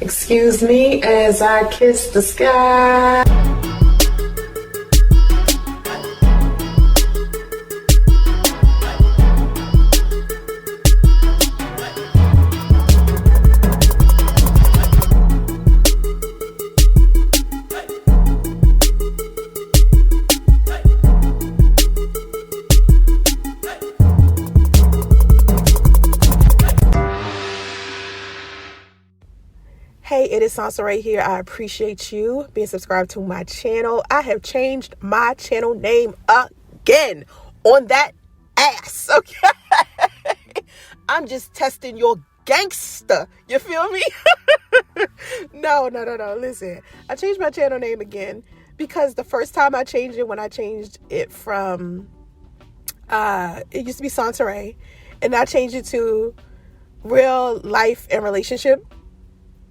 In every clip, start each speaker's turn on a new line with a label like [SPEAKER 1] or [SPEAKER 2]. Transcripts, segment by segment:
[SPEAKER 1] Excuse me as I kiss the sky.
[SPEAKER 2] Hey, it is Soncerae here. I appreciate you being subscribed to my channel. I have changed my channel name again on that ass, okay? I'm just testing your gangster. You feel me? No. Listen, I changed my channel name again because the first time I changed it, when I changed it from, it used to be Soncerae, and I changed it to Real Life and Relationship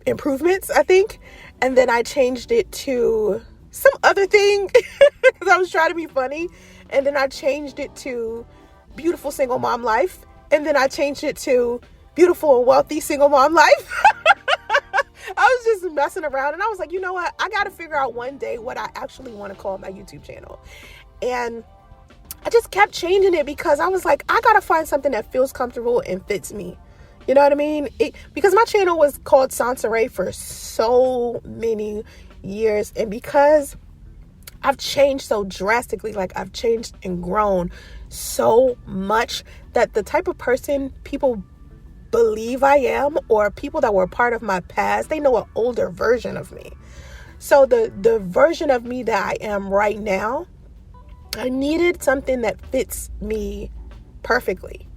[SPEAKER 2] Improvements, I think. And then I changed it to some other thing because I was trying to be funny. And then I changed it to Beautiful Single Mom Life. And then I changed it to Beautiful and Wealthy Single Mom Life. I was just messing around, and I was like, you know what? I got to figure out one day what I actually want to call my YouTube channel. And I just kept changing it because I was like, I got to find something that feels comfortable and fits me. You know what I mean? Because my channel was called Soncerae for so many years. And because I've changed so drastically, like I've changed and grown so much, that the type of person people believe I am, or people that were a part of my past, they know an older version of me. So the version of me that I am right now, I needed something that fits me perfectly.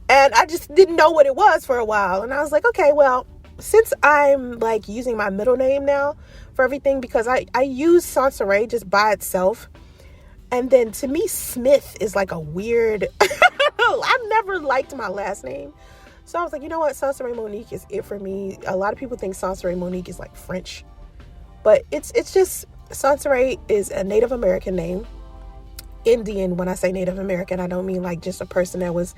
[SPEAKER 2] And I just didn't know what it was for a while. And I was like, okay, well, since I'm like using my middle name now for everything, because I use Soncerae just by itself. And then to me, Smith is like a weird, I've never liked my last name. So I was like, you know what? Soncerae Monique is it for me. A lot of people think Soncerae Monique is like French. But it's just, Soncerae is a Native American name. Indian, when I say Native American, I don't mean like just a person that was,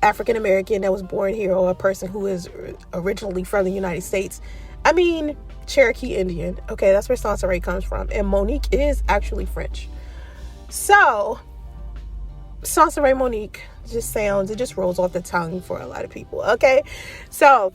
[SPEAKER 2] African American that was born here, or a person who is originally from the United States. I mean Cherokee Indian. Okay, that's where Soncerae comes from. And Monique is actually French. So Soncerae Monique it just rolls off the tongue for a lot of people. Okay, so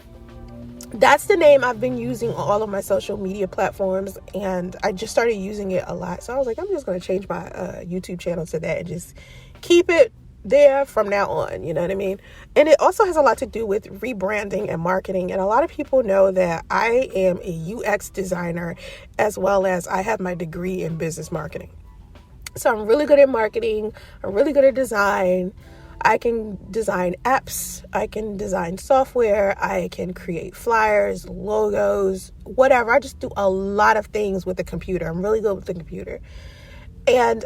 [SPEAKER 2] that's the name I've been using on all of my social media platforms, and I just started using it a lot. So I was like, I'm just going to change my YouTube channel to that and just keep it there from now on. You know what I mean? And it also has a lot to do with rebranding and marketing. And a lot of people know that I am a UX designer, as well as I have my degree in business marketing. So I'm really good at marketing. I'm really good at design. I can design apps, I can design software, I can create flyers, logos, whatever. I just do a lot of things with the computer. I'm really good with the computer. And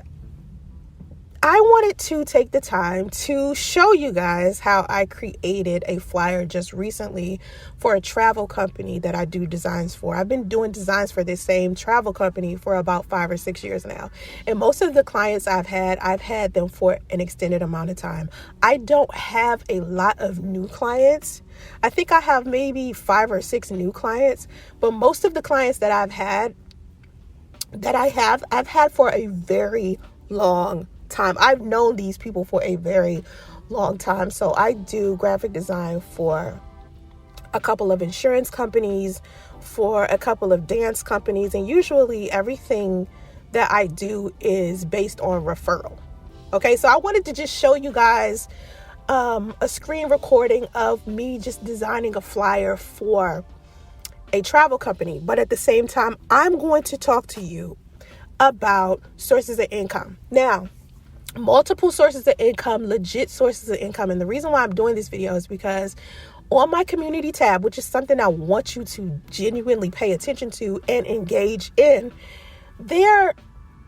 [SPEAKER 2] I wanted to take the time to show you guys how I created a flyer just recently for a travel company that I do designs for. I've been doing designs for this same travel company for about 5 or 6 years now. And most of the clients I've had them for an extended amount of time. I don't have a lot of new clients. I think I have maybe 5 or 6 new clients, but most of the clients that I've had for a very long time. I've known these people for a very long time. So I do graphic design for a couple of insurance companies, for a couple of dance companies, and usually everything that I do is based on referral. Okay, so I wanted to just show you guys a screen recording of me just designing a flyer for a travel company. But at the same time, I'm going to talk to you about sources of income. Now, multiple sources of income, legit sources of income. And the reason why I'm doing this video is because on my community tab, which is something I want you to genuinely pay attention to and engage in, there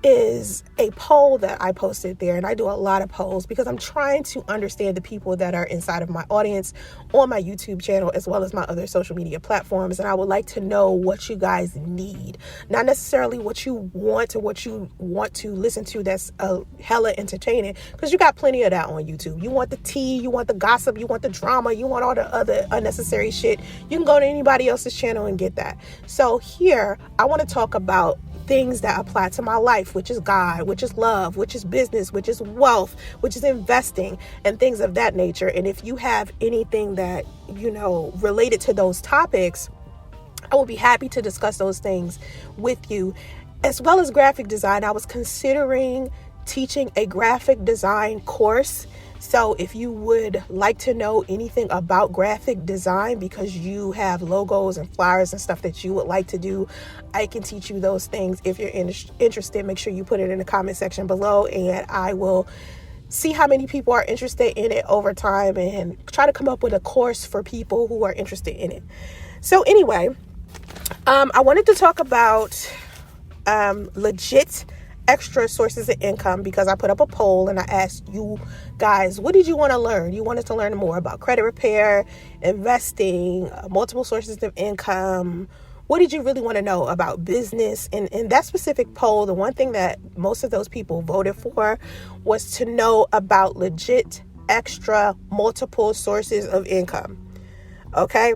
[SPEAKER 2] is a poll that I posted there. And I do a lot of polls because I'm trying to understand the people that are inside of my audience on my YouTube channel, as well as my other social media platforms. And I would like to know what you guys need, not necessarily what you want or what you want to listen to that's hella entertaining, because you got plenty of that on YouTube. You want the tea, you want the gossip, you want the drama, you want all the other unnecessary shit. You can go to anybody else's channel and get that. So here, I want to talk about things that apply to my life, which is God, which is love, which is business, which is wealth, which is investing, and things of that nature. And if you have anything that, related to those topics, I will be happy to discuss those things with you, as well as graphic design. I was considering teaching a graphic design course. So if you would like to know anything about graphic design, because you have logos and flyers and stuff that you would like to do, I can teach you those things. If you're interested, make sure you put it in the comment section below, and I will see how many people are interested in it over time and try to come up with a course for people who are interested in it. So anyway, I wanted to talk about legit extra sources of income, because I put up a poll and I asked you guys, what did you want to learn? You wanted to learn more about credit repair, investing, multiple sources of income. What did you really want to know about business? And in that specific poll, the one thing that most of those people voted for was to know about legit extra multiple sources of income. Okay.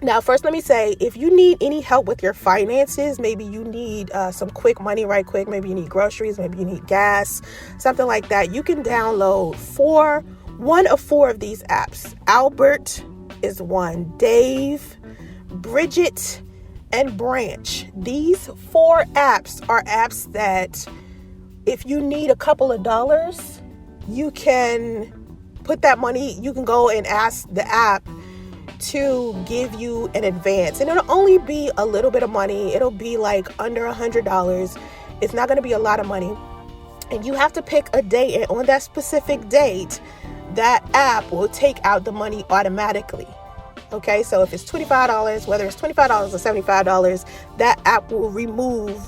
[SPEAKER 2] Now, first, let me say, if you need any help with your finances, maybe you need some quick money right quick, maybe you need groceries, maybe you need gas, something like that, you can download one of four of these apps. Albert is one, Dave, Bridget, and Branch. These 4 apps are apps that if you need a couple of dollars, you can put that money, you can go and ask the app to give you an advance, and it'll only be a little bit of money. It'll be like under $100. It's not going to be a lot of money, and you have to pick a date, and on that specific date, that app will take out the money automatically. Okay, so if it's $25, whether it's $25 or $75, that app will remove,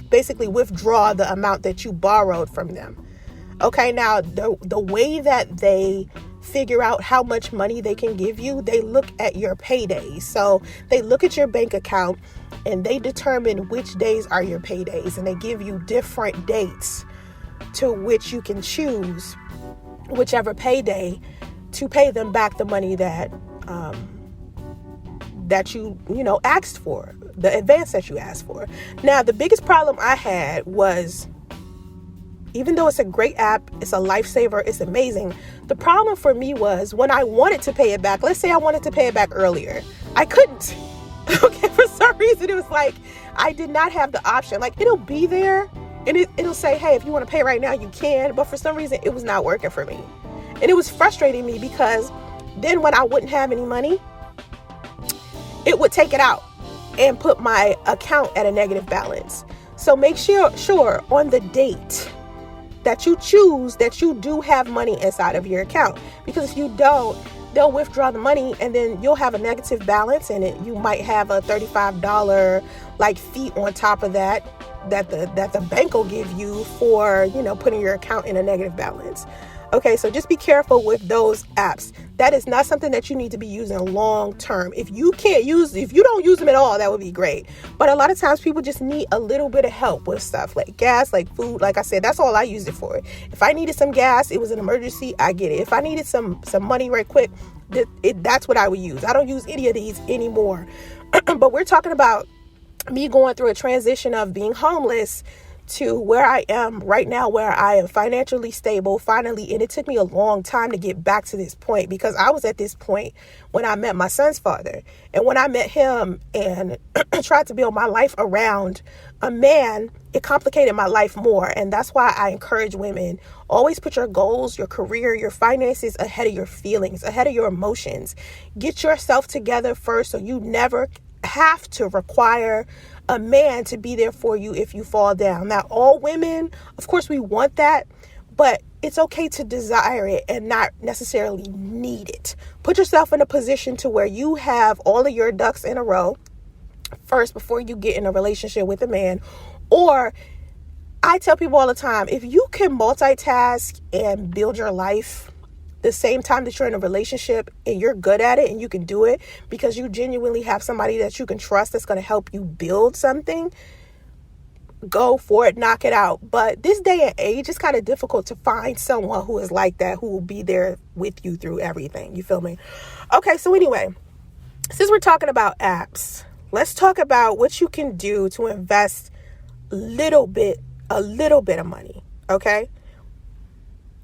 [SPEAKER 2] basically withdraw the amount that you borrowed from them. Okay, now the way that they figure out how much money they can give you, they look at your paydays. So they look at your bank account and they determine which days are your paydays, and they give you different dates to which you can choose whichever payday to pay them back the money that you asked for, the advance that you asked for. Now, the biggest problem I had was, even though it's a great app, it's a lifesaver, it's amazing, the problem for me was when I wanted to pay it back, let's say I wanted to pay it back earlier, I couldn't. Okay, for some reason it was like I did not have the option. Like, it'll be there and it'll say, hey, if you want to pay right now, you can, but for some reason it was not working for me. And it was frustrating me, because then when I wouldn't have any money, it would take it out and put my account at a negative balance. So make sure on the date that you choose that you do have money inside of your account, because if you don't, they'll withdraw the money and then you'll have a negative balance, and you might have a $35 fee on top of that the bank will give you for putting your account in a negative balance. Okay, so just be careful with those apps. That is not something that you need to be using long term. If you don't use them at all, that would be great. But a lot of times people just need a little bit of help with stuff like gas, like food. Like I said, that's all I used it for. If I needed some gas, it was an emergency, I get it. If I needed some money right quick, that's what I would use. I don't use any of these anymore. But we're talking about me going through a transition of being homeless to where I am right now, where I am financially stable finally. And it took me a long time to get back to this point, because I was at this point when I met my son's father. And when I met him and tried to build my life around a man, it complicated my life more. And that's why I encourage women, always put your goals, your career, your finances ahead of your feelings, ahead of your emotions. Get yourself together first, so you never have to require a man to be there for you if you fall down. Now, all women, of course, we want that, but it's okay to desire it and not necessarily need it. Put yourself in a position to where you have all of your ducks in a row first before you get in a relationship with a man, or I tell people all the time, if you can multitask and build your life the same time that you're in a relationship and you're good at it and you can do it because you genuinely have somebody that you can trust that's going to help you build something, go for it, knock it out. But this day and age, it's kind of difficult to find someone who is like that, who will be there with you through everything. You feel me? Okay, so anyway, since we're talking about apps, let's talk about what you can do to invest a little bit of money, okay?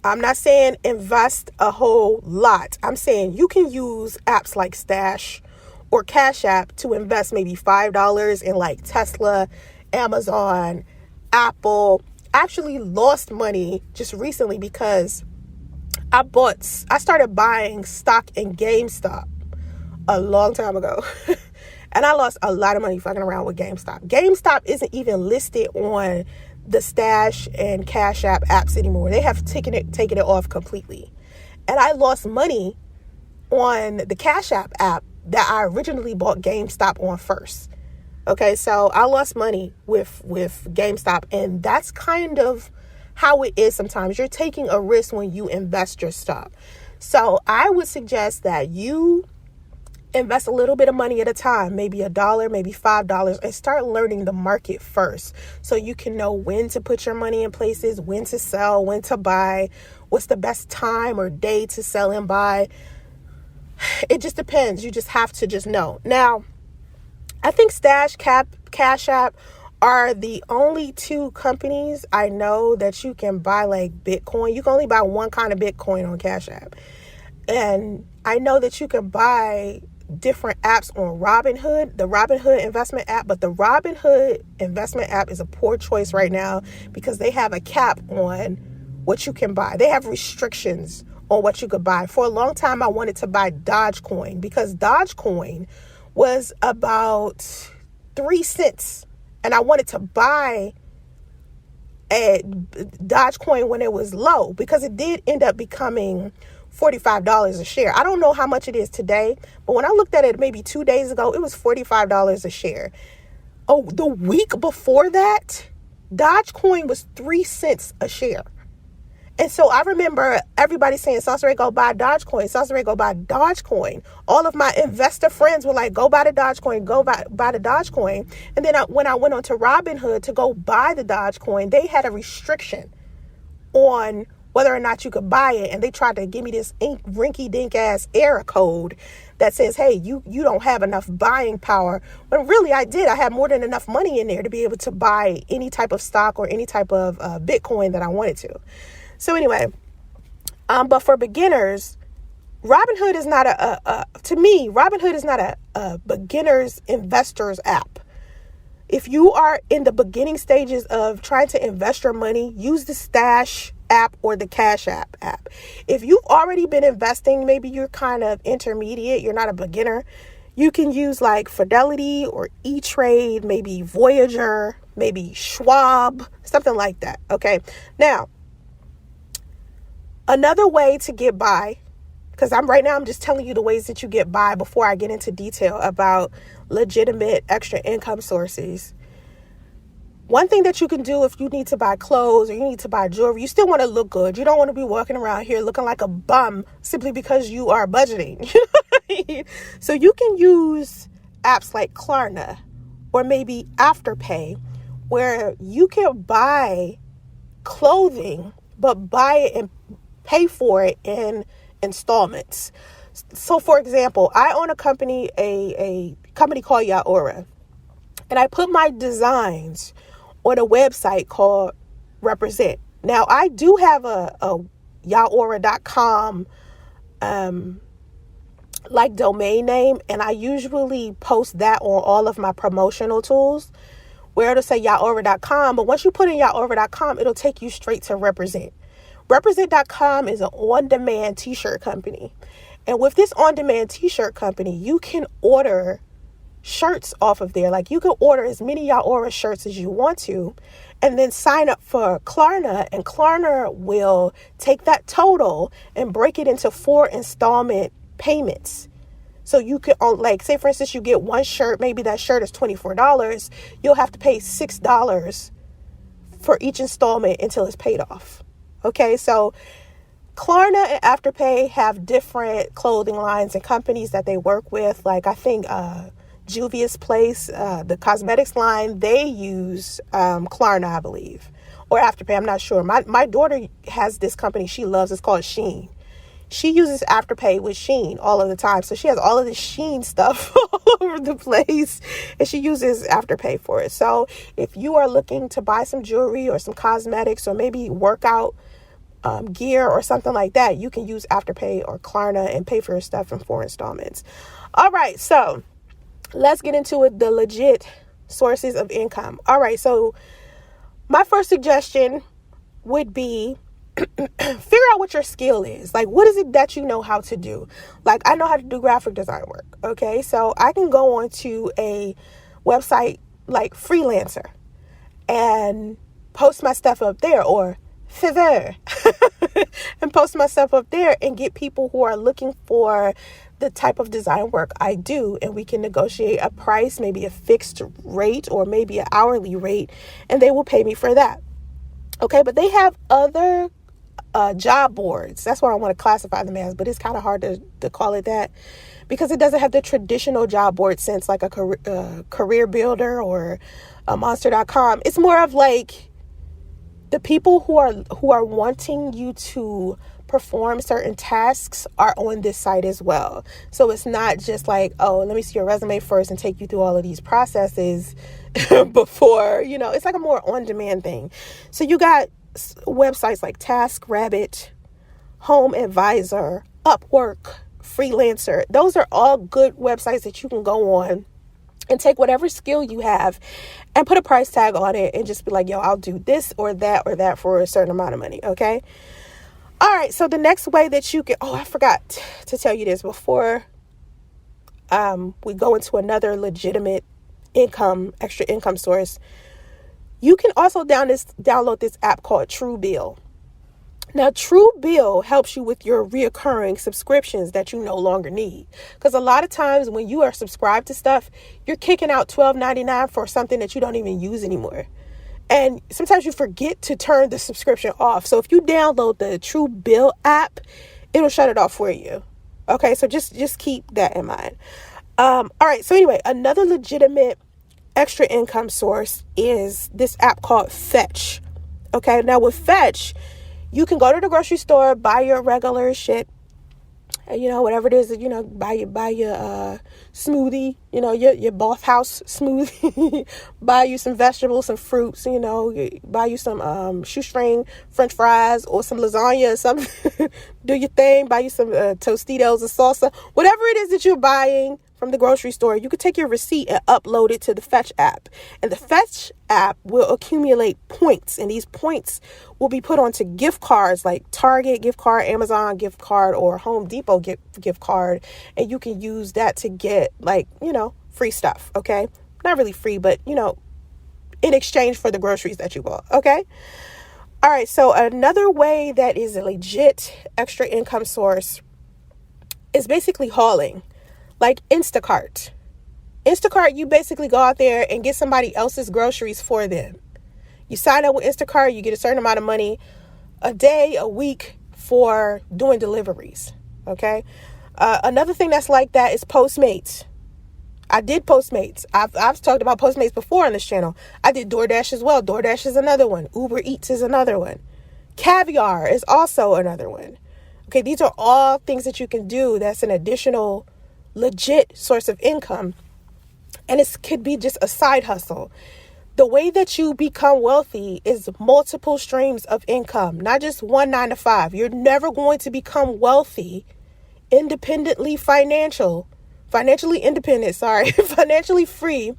[SPEAKER 2] I'm not saying invest a whole lot. I'm saying you can use apps like Stash or Cash App to invest maybe $5 in like Tesla, Amazon, Apple. I actually lost money just recently because I started buying stock in GameStop a long time ago. And I lost a lot of money fucking around with GameStop. GameStop isn't even listed on the Stash and Cash App apps anymore. They have taken it off completely. And I lost money on the Cash App app that I originally bought GameStop on first. Okay, so I lost money with GameStop, and that's kind of how it is sometimes. You're taking a risk when you invest your stock. So I would suggest that you invest a little bit of money at a time, maybe $1, maybe $5, and start learning the market first so you can know when to put your money in places, when to sell, when to buy, what's the best time or day to sell and buy. It just depends. You just have to just know. Now, I think Stash, Cash App are the only two companies I know that you can buy like Bitcoin. You can only buy one kind of Bitcoin on Cash App. And I know that you can buy different apps on Robinhood, the Robinhood investment app, but the Robinhood investment app is a poor choice right now because they have a cap on what you can buy. They have restrictions on what you could buy. For a long time, I wanted to buy Dogecoin because Dogecoin was about 3 cents, and I wanted to buy a Dogecoin when it was low because it did end up becoming $45 a share. I don't know how much it is today, but when I looked at it maybe 2 days ago, it was $45 a share. Oh, the week before that, Dogecoin was 3 cents a share. And so I remember everybody saying, Soncerae, go buy Dogecoin. Soncerae, go buy Dogecoin. All of my investor friends were like, go buy the Dogecoin, go buy the Dogecoin. And then when I went on to Robinhood to go buy the Dogecoin, they had a restriction on whether or not you could buy it. And they tried to give me this rinky-dink ass error code that says, hey, you don't have enough buying power. When really I did. I had more than enough money in there to be able to buy any type of stock or any type of Bitcoin that I wanted to. So anyway, but for beginners, Robinhood is not Robinhood is not a beginner's investors app. If you are in the beginning stages of trying to invest your money, use the Stash app or the Cash App app. If you've already been investing, maybe you're kind of intermediate, you're not a beginner, you can use like Fidelity or E-Trade, maybe Voyager, maybe Schwab, something like that. Okay. Now, another way to get by, because I'm just telling you the ways that you get by before I get into detail about legitimate extra income sources. One thing that you can do if you need to buy clothes or you need to buy jewelry, you still want to look good. You don't want to be walking around here looking like a bum simply because you are budgeting. You know what I mean? So you can use apps like Klarna or maybe Afterpay where you can buy clothing, but buy it and pay for it in installments. So for example, I own a company called Yaora, and I put my designs on a website called Represent. Now I do have a Yaora.com like domain name, and I usually post that on all of my promotional tools where it'll say Yaora.com, but once you put in Yaora.com, it'll take you straight to Represent. Represent.com is an on-demand t-shirt company. And with this on-demand t-shirt company, you can order shirts off of there. Like you can order as many Yaora shirts as you want to, and then sign up for Klarna, and Klarna will take that total and break it into 4 installment payments. So you could, like, say for instance, you get one shirt, maybe that shirt is $24. You'll have to pay $6 for each installment until it's paid off. Okay, so Klarna and Afterpay have different clothing lines and companies that they work with. Like I think Juvia's Place, the cosmetics line, they use Klarna, I believe, or Afterpay. I'm not sure. My daughter has this company she loves. It's called Shein. She uses Afterpay with Shein all of the time. So she has all of this Shein stuff all over the place, and she uses Afterpay for it. So if you are looking to buy some jewelry or some cosmetics or maybe workout gear or something like that, you can use Afterpay or Klarna and pay for your stuff in 4 installments. All right, so let's get into it, the legit sources of income. All right, so my first suggestion would be figure out what your skill is. Like, what is it that you know how to do? Like, I know how to do graphic design work. Okay, so I can go onto a website like Freelancer and post my stuff up there, or Fiverr and post my stuff up there and get people who are looking for the type of design work I do, and we can negotiate a price, maybe a fixed rate or maybe an hourly rate, and they will pay me for that. Okay, but they have other job boards. That's what I want to classify them as, but it's kind of hard to call it that because it doesn't have the traditional job board sense like a career builder or a monster.com. It's more of like the people who are wanting you to perform certain tasks are on this site as well. So it's not just like, oh, let me see your resume first and take you through all of these processes before, it's like a more on-demand thing. So you got websites like TaskRabbit, Home Advisor, Upwork, Freelancer. Those are all good websites that you can go on and take whatever skill you have and put a price tag on it and just be like, yo, I'll do this or that for a certain amount of money. Okay. All right. So the next way that you can, I forgot to tell you this before we go into another legitimate extra income source. You can also download this app called Truebill. Now, Truebill helps you with your reoccurring subscriptions that you no longer need. Because a lot of times when you are subscribed to stuff, you're kicking out $12.99 for something that you don't even use anymore. And sometimes you forget to turn the subscription off. So if you download the Truebill app, it'll shut it off for you. Okay, so just keep that in mind. All right, so anyway, another legitimate extra income source is this app called Fetch. Okay, now with Fetch, you can go to the grocery store, buy your regular shit, whatever it is, buy your smoothie, your Bath House smoothie, buy you some vegetables, some fruits, buy you some shoestring French fries or some lasagna or something. Do your thing, buy you some Tostitos or salsa, whatever it is that you're buying from the grocery store. You could take your receipt and upload it to the Fetch app. And the Fetch app will accumulate points. And these points will be put onto gift cards like Target gift card, Amazon gift card, or Home Depot gift card. And you can use that to get free stuff. Okay. Not really free, but in exchange for the groceries that you bought. Okay. All right. So another way that is a legit extra income source is basically hauling. Like Instacart. Instacart, you basically go out there and get somebody else's groceries for them. You sign up with Instacart, you get a certain amount of money a day, a week for doing deliveries. Okay. Another thing that's like that is Postmates. I did Postmates. I've talked about Postmates before on this channel. I did DoorDash as well. DoorDash is another one. Uber Eats is another one. Caviar is also another one. Okay. These are all things that you can do. That's an additional legit source of income, and it could be just a side hustle. The way that you become wealthy is multiple streams of income, not just one 9 to 5. You're never going to become wealthy financially independent, financially free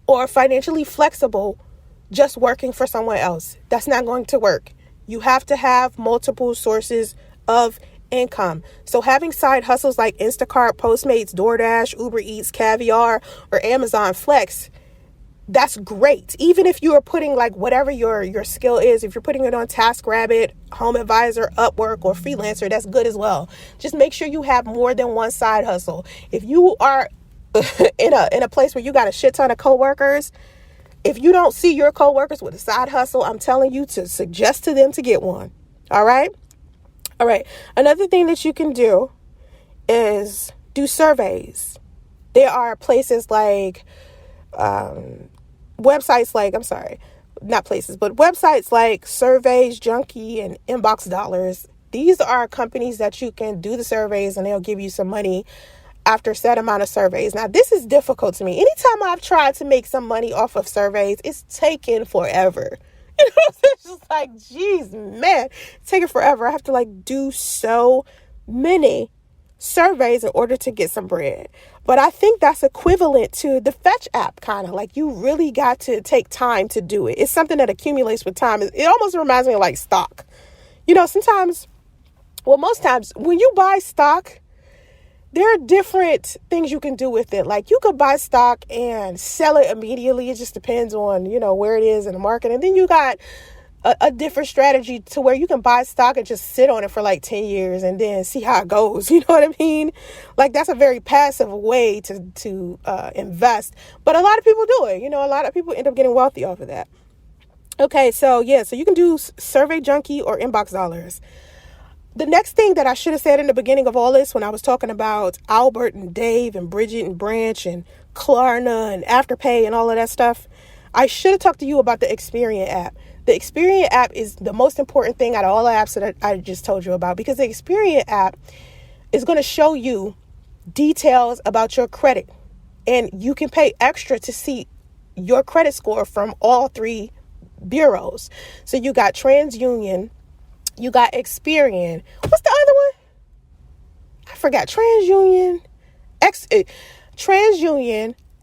[SPEAKER 2] or financially flexible just working for someone else. That's not going to work. You have to have multiple sources of income. So having side hustles like Instacart, Postmates, DoorDash, Uber Eats, Caviar, or Amazon Flex, that's great. Even if you are putting whatever your skill is, if you're putting it on TaskRabbit, Home Advisor, Upwork, or Freelancer, that's good as well. Just make sure you have more than one side hustle. If you are in a place where you got a shit ton of coworkers, If you don't see your coworkers with a side hustle, I'm telling you to suggest to them to get one. All right. All right. Another thing that you can do is do surveys. There are places like websites like, I'm sorry, not places, but websites like Surveys Junkie and Inbox Dollars. These are companies that you can do the surveys and they'll give you some money after a set amount of surveys. Now, this is difficult to me. Anytime I've tried to make some money off of surveys, it's taken forever. You know, it's just like, geez, man, it's taking forever. I have to like do so many surveys in order to get some bread. But I think that's equivalent to the Fetch app, kind of like you really got to take time to do it. It's something that accumulates with time. It almost reminds me of like stock. You know, sometimes, well, most times when you buy stock, there are different things you can do with it. Like you could buy stock and sell it immediately. It just depends on, you know, where it is in the market. And then you got a different strategy to where you can buy stock and just sit on it for like 10 years and then see how it goes. You know what I mean? Like that's a very passive way to invest. But a lot of people do it. You know, a lot of people end up getting wealthy off of that. Okay, so yeah, so you can do Survey Junkie or Inbox Dollars. The next thing that I should have said in the beginning of all this, when I was talking about Albert and Dave and Bridget and Branch and Klarna and Afterpay and all of that stuff, I should have talked to you about the Experian app. The Experian app is the most important thing out of all the apps that I just told you about, because the Experian app is going to show you details about your credit, and you can pay extra to see your credit score from all three bureaus. So you got TransUnion, you got Experian. What's the other one? I forgot. TransUnion,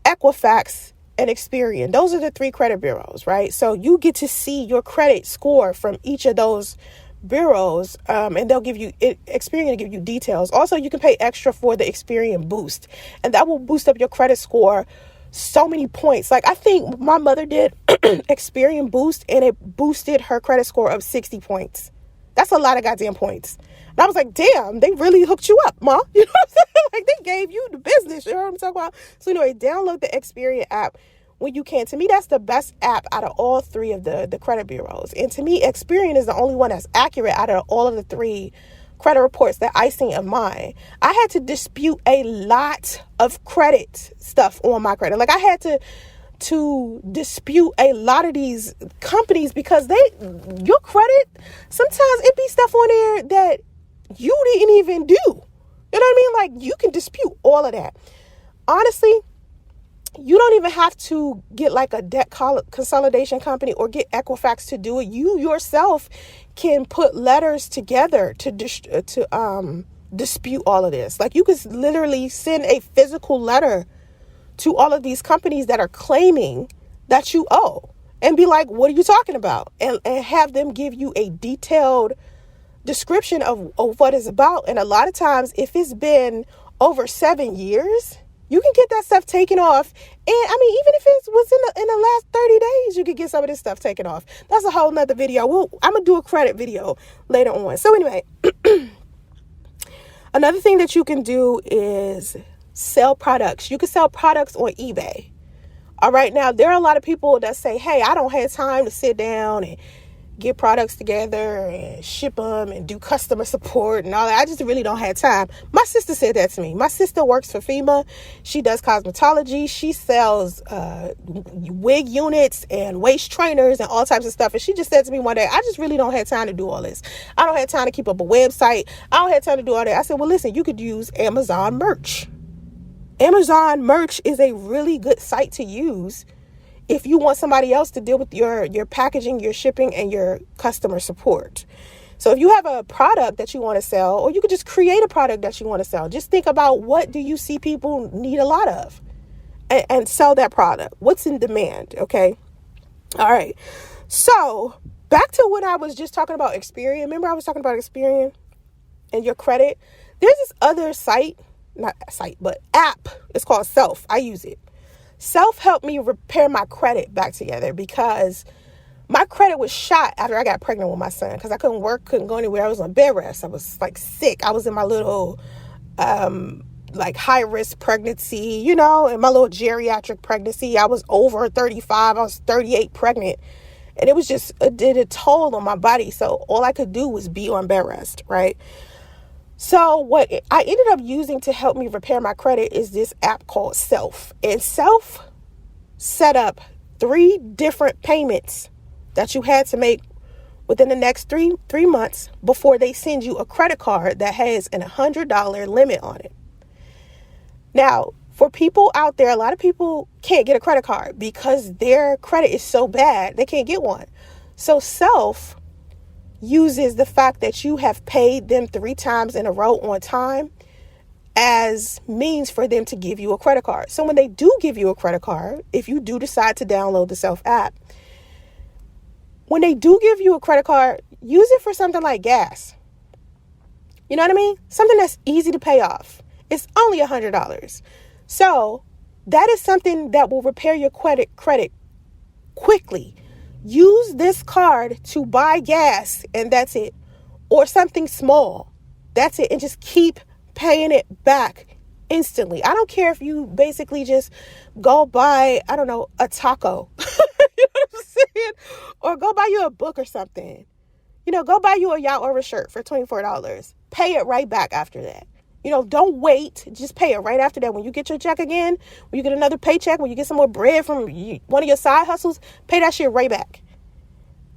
[SPEAKER 2] Equifax, and Experian. Those are the three credit bureaus, right? So you get to see your credit score from each of those bureaus, and they'll give you Experian will give you details. Also, you can pay extra for the Experian Boost, and that will boost up your credit score so many points. Like I think my mother did Experian Boost, and it boosted her credit score up 60 points. That's a lot of goddamn points. And I was like, damn, they really hooked you up, Ma. You know what I'm saying? Like they gave you the business. You know what I'm talking about? So anyway, download the Experian app when you can. To me, that's the best app out of all three of the credit bureaus. And to me, Experian is the only one that's accurate out of all of the three credit reports that I seen of mine. I had to dispute a lot of credit stuff on my credit. Like I had to dispute a lot of these companies because your credit, sometimes it be stuff on there that you didn't even do. You know what I mean? Like you can dispute all of that. Honestly, you don't even have to get like a debt consolidation company or get Equifax to do it. You yourself can put letters together to dispute all of this. Like you could literally send a physical letter to all of these companies that are claiming that you owe and be like, what are you talking about? And have them give you a detailed description of what it's about. And a lot of times, if it's been over 7 years, you can get that stuff taken off. And I mean, even if it was in the last 30 days, you could get some of this stuff taken off. That's a whole nother video. I'm going to do a credit video later on. So anyway, another thing that you can do is sell products. You can sell products on eBay. All right. Now, there are a lot of people that say, hey, I don't have time to sit down and get products together and ship them and do customer support and all that. I just really don't have time. My sister said that to me. My sister works for FEMA. She does cosmetology. She sells wig units and waist trainers and all types of stuff. And she just said to me one day, I just really don't have time to do all this. I don't have time to keep up a website. I don't have time to do all that. I said, well, listen, you could use Amazon merch. Amazon merch is a really good site to use if you want somebody else to deal with your packaging, your shipping, and your customer support. So if you have a product that you want to sell, or you could just create a product that you want to sell, just think about what do you see people need a lot of and sell that product. What's in demand? Okay. All right. So back to when I was just talking about Experian. Remember I was talking about Experian and your credit. There's this other app. It's called Self. I use it. Self helped me repair my credit back together because my credit was shot after I got pregnant with my son because I couldn't work, couldn't go anywhere. I was on bed rest. I was like sick. I was in my little like high risk pregnancy, you know, and my little geriatric pregnancy. I was over 35. I was 38 pregnant. And it was just, it did a toll on my body. So all I could do was be on bed rest, right? So what I ended up using to help me repair my credit is this app called Self. And Self set up 3 different payments that you had to make within the next three months before they send you a credit card that has a $100 limit on it. Now, for people out there, a lot of people can't get a credit card because their credit is so bad, they can't get one. So Self uses the fact that you have paid them 3 times in a row on time as means for them to give you a credit card. So when they do give you a credit card, if you do decide to download the Self app, when they do give you a credit card, use it for something like gas. You know what I mean? Something that's easy to pay off. It's only $100. So that is something that will repair your credit quickly. Use this card to buy gas and that's it. Or something small. That's it. And just keep paying it back instantly. I don't care if you basically just go buy, I don't know, a taco. You know what I'm saying? Or go buy you a book or something. You know, go buy you a Yacht Over shirt for $24. Pay it right back after that. You know, don't wait. Just pay it right after that. When you get your check again, when you get another paycheck, when you get some more bread from one of your side hustles, pay that shit right back.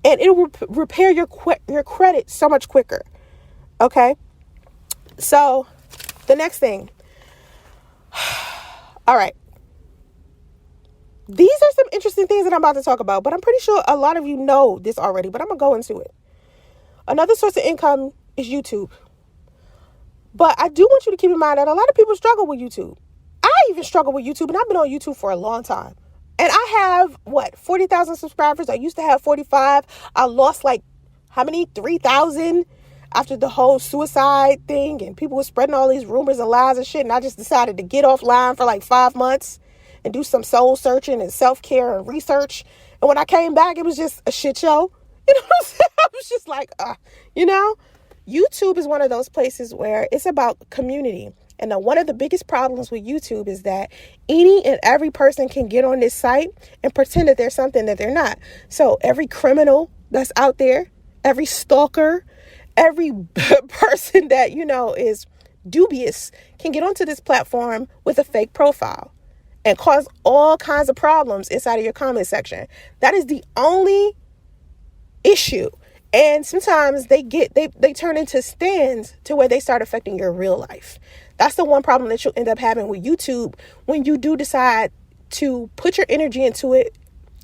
[SPEAKER 2] And it will repair your credit so much quicker. Okay? So, the next thing. All right. These are some interesting things that I'm about to talk about, but I'm pretty sure a lot of you know this already, but I'm going to go into it. Another source of income is YouTube. But I do want you to keep in mind that a lot of people struggle with YouTube. I even struggle with YouTube, and I've been on YouTube for a long time. And I have, 40,000 subscribers. I used to have 45. I lost 3,000 after the whole suicide thing, and people were spreading all these rumors and lies and shit, and I just decided to get offline for 5 months and do some soul searching and self-care and research. And when I came back, it was just a shit show. You know what I'm saying? I was just like, YouTube is one of those places where it's about community. And one of the biggest problems with YouTube is that any and every person can get on this site and pretend that they're something that they're not. So every criminal that's out there, every stalker, every person that, is dubious can get onto this platform with a fake profile and cause all kinds of problems inside of your comment section. That is the only issue. And sometimes they turn into stands to where they start affecting your real life. That's the one problem that you'll end up having with YouTube. When you do decide to put your energy into it,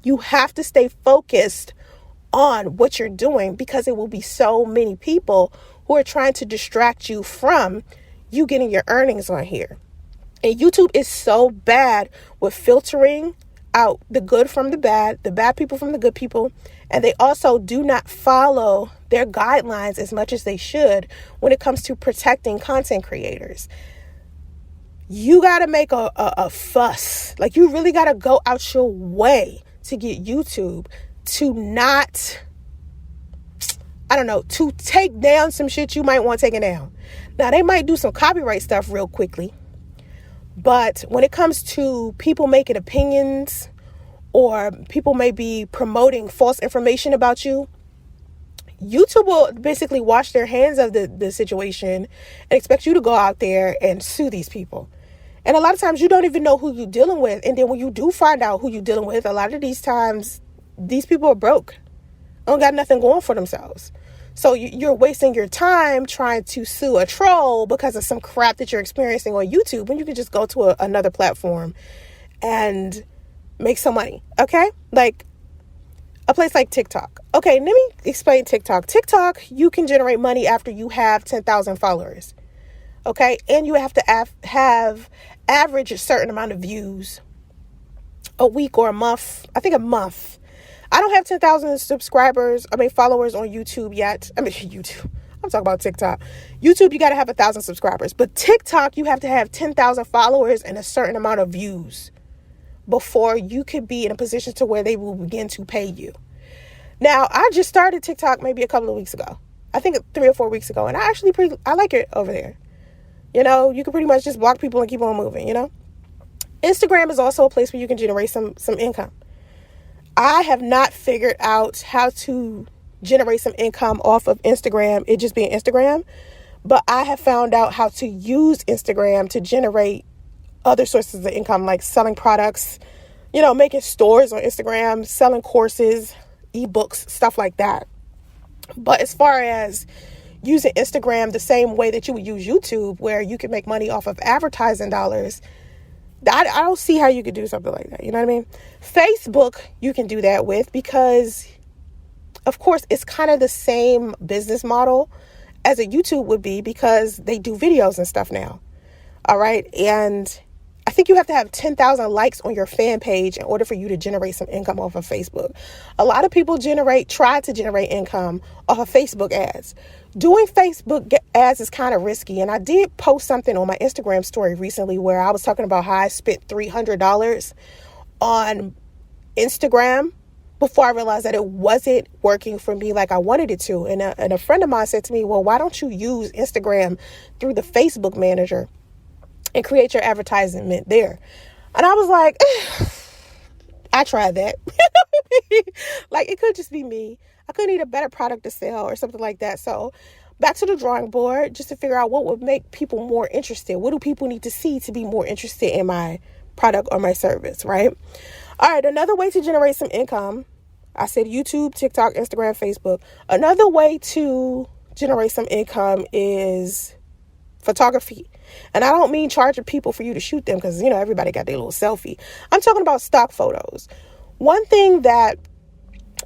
[SPEAKER 2] you have to stay focused on what you're doing, because it will be so many people who are trying to distract you from you getting your earnings on here. And YouTube is so bad with filtering out the good from the bad people from the good people. And they also do not follow their guidelines as much as they should when it comes to protecting content creators. You got to make a fuss. You really got to go out your way to get YouTube to not, to take down some shit you might want taken down. Now, they might do some copyright stuff real quickly. But when it comes to people making opinions, or people may be promoting false information about you, YouTube will basically wash their hands of the situation and expect you to go out there and sue these people. And a lot of times you don't even know who you're dealing with. And then when you do find out who you're dealing with, a lot of these times, these people are broke. Don't got nothing going for themselves. So you're wasting your time trying to sue a troll because of some crap that you're experiencing on YouTube, when you can just go to another platform and make some money. Okay? Like a place like TikTok. Okay, let me explain TikTok. TikTok, you can generate money after you have 10,000 followers. Okay? And you have to have average a certain amount of views a week or a month. I think a month. I don't have 10,000 followers on YouTube yet. YouTube. I'm talking about TikTok. YouTube, you got to have 1,000 subscribers. But TikTok, you have to have 10,000 followers and a certain amount of views before you could be in a position to where they will begin to pay you. Now, I just started TikTok maybe a couple of weeks ago. I think 3 or 4 weeks ago. And I like it over there. You can pretty much just block people and keep on moving, Instagram is also a place where you can generate some income. I have not figured out how to generate some income off of Instagram, it just being Instagram, but I have found out how to use Instagram to generate other sources of income, like selling products, making stores on Instagram, selling courses, ebooks, stuff like that. But as far as using Instagram the same way that you would use YouTube, where you can make money off of advertising dollars, I don't see how you could do something like that. You know what I mean? Facebook, you can do that with, because of course it's kind of the same business model as a YouTube would be, because they do videos and stuff now. All right. And I think you have to have 10,000 likes on your fan page in order for you to generate some income off of Facebook. A lot of people try to generate income off of Facebook ads. Doing Facebook ads is kind of risky. And I did post something on my Instagram story recently where I was talking about how I spent $300 on Instagram before I realized that it wasn't working for me like I wanted it to. And a friend of mine said to me, well, why don't you use Instagram through the Facebook manager and create your advertisement there? And I was like, I tried that. Like, it could just be me. I could need a better product to sell or something like that. So back to the drawing board, just to figure out what would make people more interested. What do people need to see to be more interested in my product or my service, right? All right, another way to generate some income, I said YouTube, TikTok, Instagram, Facebook. Another way to generate some income is photography. And I don't mean charging people for you to shoot them, because, everybody got their little selfie. I'm talking about stock photos. One thing that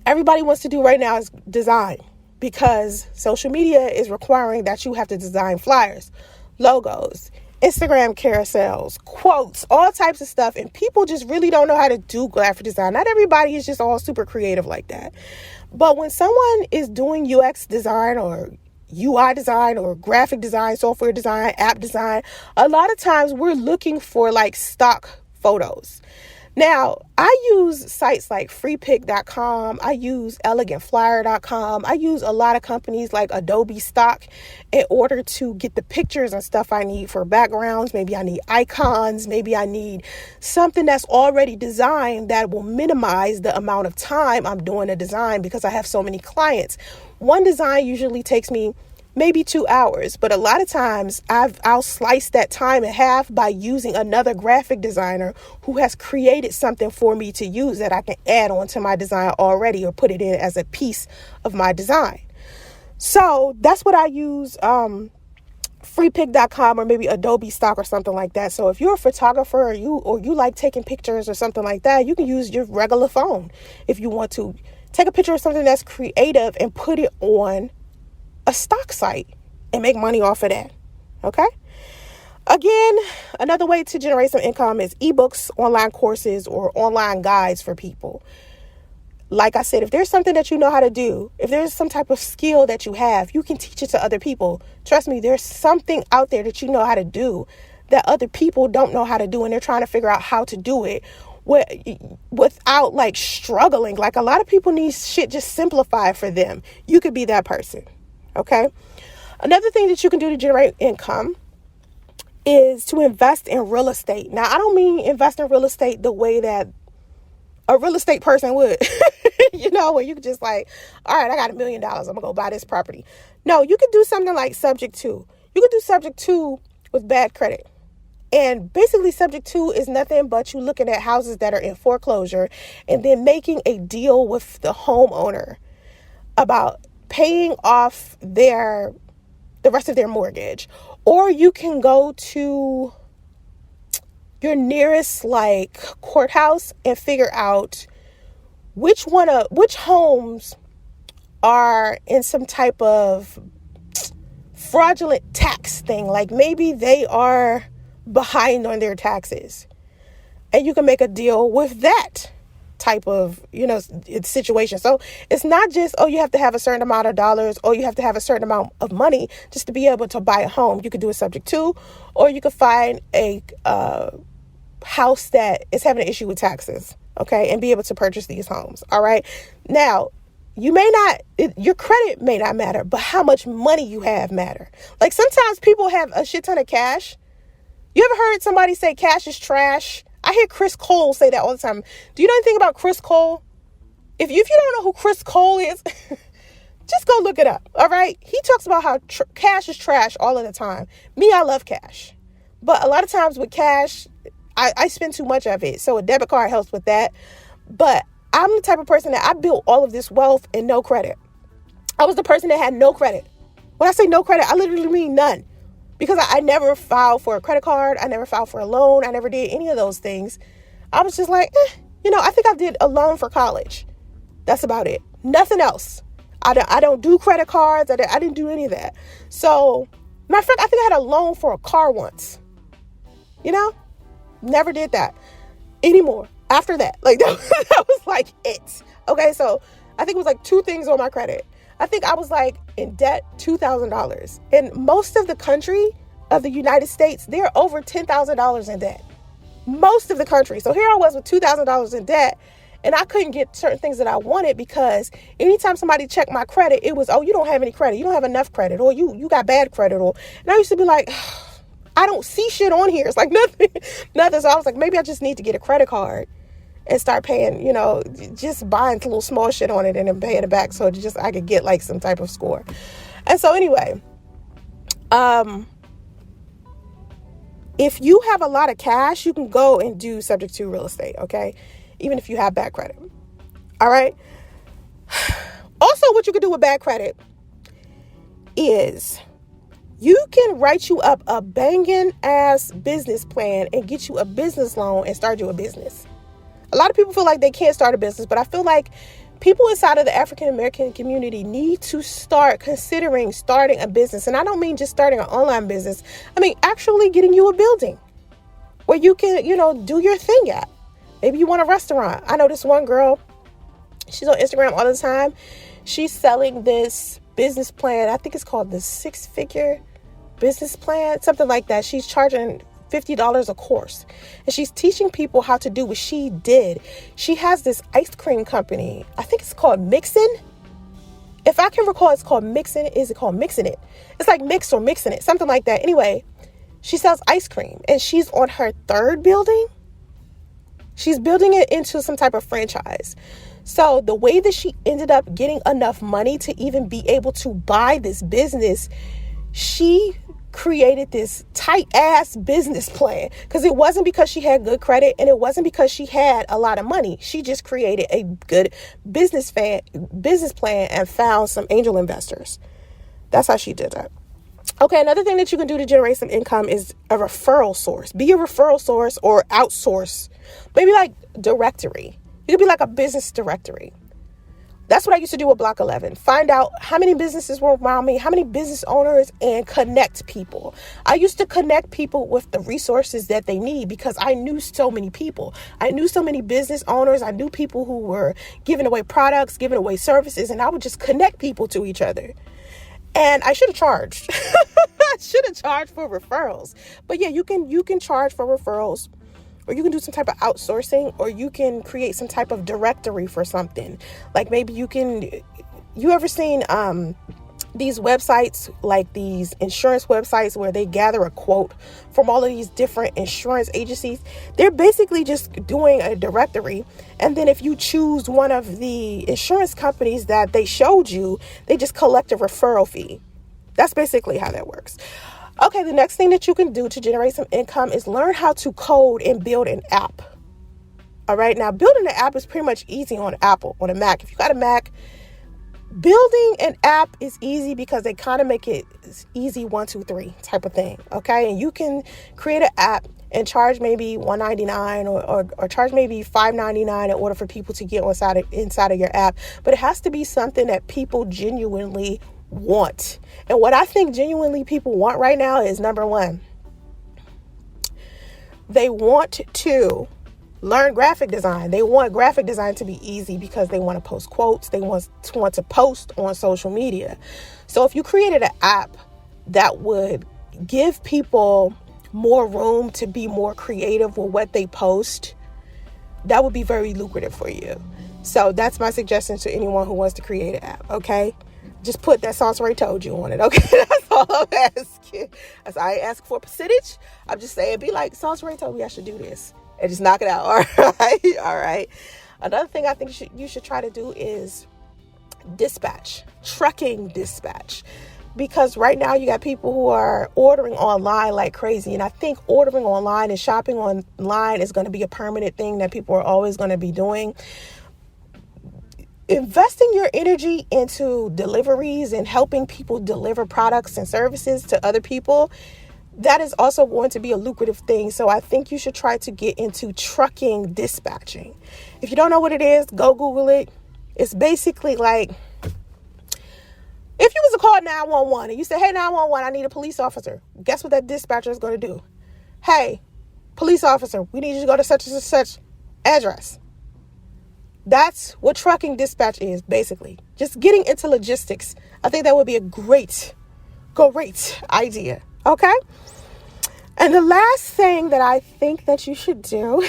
[SPEAKER 2] everybody wants to do right now is design, because social media is requiring that you have to design flyers, logos, Instagram carousels, quotes, all types of stuff. And people just really don't know how to do graphic design. Not everybody is just all super creative like that. But when someone is doing UX design or UI design or graphic design, software design, app design, a lot of times we're looking for like stock photos. Now, I use sites like freepik.com. I use elegantflyer.com. I use a lot of companies like Adobe Stock in order to get the pictures and stuff I need for backgrounds. Maybe I need icons. Maybe I need something that's already designed that will minimize the amount of time I'm doing a design, because I have so many clients. One design usually takes me maybe 2 hours, but a lot of times I'll slice that time in half by using another graphic designer who has created something for me to use that I can add on to my design already, or put it in as a piece of my design. So that's what I use, freepik.com or maybe Adobe Stock or something like that. So if you're a photographer or you like taking pictures or something like that, you can use your regular phone if you want to take a picture of something that's creative and put it on a stock site and make money off of that. Okay. Again, another way to generate some income is ebooks, online courses, or online guides for people. Like I said, if there's something that you know how to do, if there's some type of skill that you have, you can teach it to other people. Trust me, there's something out there that you know how to do that other people don't know how to do, and they're trying to figure out how to do it without like struggling. Like, a lot of people need shit just simplified for them. You could be that person. Okay. Another thing that you can do to generate income is to invest in real estate. Now, I don't mean invest in real estate the way that a real estate person would, where you could just like, all right, I got $1 million. I'm gonna go buy this property. No, you could do something like subject to. You could do subject to with bad credit. And basically subject to is nothing but you looking at houses that are in foreclosure and then making a deal with the homeowner about paying off the rest of their mortgage. Or you can go to your nearest like courthouse and figure out which homes are in some type of fraudulent tax thing. Like, maybe they are behind on their taxes, and you can make a deal with that type of, situation. So it's not just, you have to have a certain amount of dollars, or you have to have a certain amount of money just to be able to buy a home. You could do a subject to, or you could find a house that is having an issue with taxes, okay, and be able to purchase these homes. All right. Now, your credit may not matter, but how much money you have matter. Like sometimes people have a shit ton of cash. You ever heard somebody say cash is trash? I hear Chris Cole say that all the time. Do you know anything about Chris Cole? If you don't know who Chris Cole is, just go look it up. All right. He talks about how cash is trash all of the time. Me, I love cash. But a lot of times with cash, I spend too much of it. So a debit card helps with that. But I'm the type of person that I built all of this wealth and no credit. I was the person that had no credit. When I say no credit, I literally mean none. Because I never filed for a credit card. I never filed for a loan. I never did any of those things. I was just like, I think I did a loan for college. That's about it. Nothing else. I don't do credit cards. I didn't do any of that. So, matter of fact, I think I had a loan for a car once. Never did that anymore. After that, like that was like it. Okay, so I think it was like 2 things on my credit. I think I was like in debt $2,000. And most of the country of the United States, they're over $10,000 in debt. Most of the country. So here I was with $2,000 in debt, and I couldn't get certain things that I wanted because anytime somebody checked my credit, it was, oh, you don't have any credit. You don't have enough credit, or you got bad credit. And I used to be like, I don't see shit on here. It's like nothing. So I was like, maybe I just need to get a credit card and start paying, just buying little small shit on it and then paying it back so I could get like some type of score. And so anyway, if you have a lot of cash, you can go and do subject to real estate, okay? Even if you have bad credit. All right? Also, what you can do with bad credit is you can write you up a banging ass business plan and get you a business loan and start you a business. A lot of people feel like they can't start a business, but I feel like people inside of the African American community need to start considering starting a business. And I don't mean just starting an online business. I mean, actually getting you a building where you can, do your thing at. Maybe you want a restaurant. I know this one girl, she's on Instagram all the time. She's selling this business plan. I think it's called the 6-figure business plan, something like that. She's charging $50 a course, and she's teaching people how to do what she did. She has this ice cream company. I think it's called Mixin'. If I can recall, it's called Mixin'. Is it called Mixin' It? It's like Mix or Mixin' It, something like that. Anyway, she sells ice cream, and she's on her 3rd building. She's building it into some type of franchise. So the way that she ended up getting enough money to even be able to buy this business, she created this tight ass business plan, because it wasn't because she had good credit and it wasn't because she had a lot of money. She just created a good business plan and found some angel investors. That's how she did that. Okay, another thing that you can do to generate some income is a referral source. Be a referral source or outsource. Maybe like directory. You could be like a business directory. That's what I used to do with Block 11. Find out how many businesses were around me, how many business owners, and connect people. I used to connect people with the resources that they need because I knew so many people. I knew so many business owners. I knew people who were giving away products, giving away services, and I would just connect people to each other. And I should have charged. I should have charged for referrals. But yeah, you can charge for referrals. Or you can do some type of outsourcing, or you can create some type of directory for something. Like maybe you ever seen these websites, like these insurance websites where they gather a quote from all of these different insurance agencies? They're basically just doing a directory. And then if you choose one of the insurance companies that they showed you, they just collect a referral fee. That's basically how that works. Okay, the next thing that you can do to generate some income is learn how to code and build an app. All right, now building an app is pretty much easy on a Mac. If you got a Mac, building an app is easy because they kind of make it easy 1, 2, 3 type of thing. Okay, and you can create an app and charge maybe $1.99 or charge maybe $5.99 in order for people to get inside of your app. But it has to be something that people genuinely want. And what I think genuinely people want right now is, number one, they want to learn graphic design. They want graphic design to be easy because they want to post quotes. They want to post on social media. So if you created an app that would give people more room to be more creative with what they post, that would be very lucrative for you. So that's my suggestion to anyone who wants to create an app, okay? Just put that Soncerae told you on it, okay? That's all I'm asking. I ain't asking for a percentage. I'm just saying, be like, Soncerae told me I should do this. And just knock it out, all right? All right. Another thing I think you should try to do is dispatch, trucking dispatch. Because right now you got people who are ordering online like crazy. And I think ordering online and shopping online is going to be a permanent thing that people are always going to be doing. Investing your energy into deliveries and helping people deliver products and services to other people, that is also going to be a lucrative thing. So I think you should try to get into trucking dispatching. If you don't know what it is, go Google it. It's basically like, if you was to call 911 and you say, hey, 911, I need a police officer. Guess what that dispatcher is going to do? Hey, police officer, we need you to go to such and such address. That's what trucking dispatch is, basically. Just getting into logistics. I think that would be a great idea. Okay? And the last thing that I think that you should do,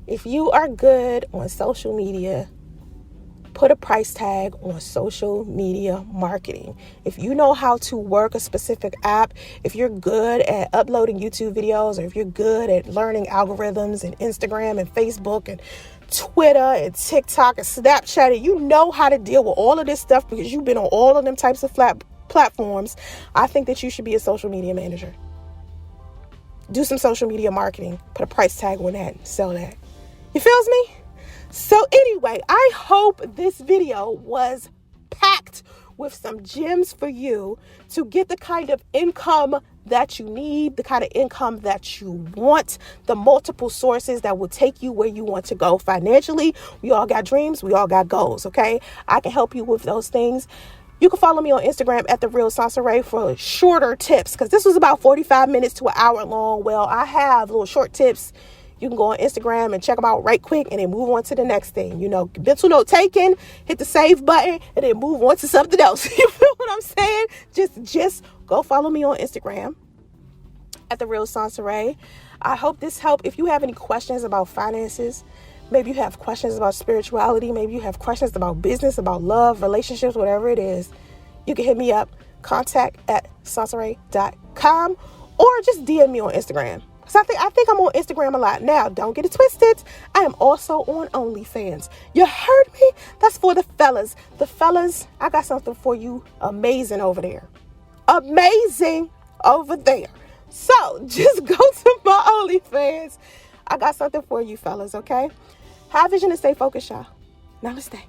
[SPEAKER 2] if you are good on social media, put a price tag on social media marketing. If you know how to work a specific app, if you're good at uploading YouTube videos, or if you're good at learning algorithms and Instagram and Facebook and Twitter and TikTok and Snapchat, and you know how to deal with all of this stuff because you've been on all of them types of platforms, I think that you should be a social media manager. Do some social media marketing, put a price tag on that, and sell that. You feels me? So anyway, I hope this video was packed with some gems for you to get the kind of income that you need, the kind of income that you want, the multiple sources that will take you where you want to go financially. We all got dreams. We all got goals. Okay. I can help you with those things. You can follow me on Instagram at @TheRealSoncerae for shorter tips, because this was about 45 minutes to an hour long. Well, I have little short tips. You can go on Instagram and check them out right quick and then move on to the next thing. You know, mental note taken, hit the save button, and then move on to something else. You feel what I'm saying? Just go follow me on Instagram at @TheRealSoncerae. I hope this helped. If you have any questions about finances, maybe you have questions about spirituality, maybe you have questions about business, about love, relationships, whatever it is, you can hit me up, contact@soncerae.com, or just DM me on Instagram. So I think I'm on Instagram a lot. Now, don't get it twisted. I am also on OnlyFans. You heard me? That's for the fellas. The fellas, I got something for you amazing over there. Amazing over there. So just go to my OnlyFans. I got something for you fellas, okay? Have vision and stay focused, y'all. Namaste.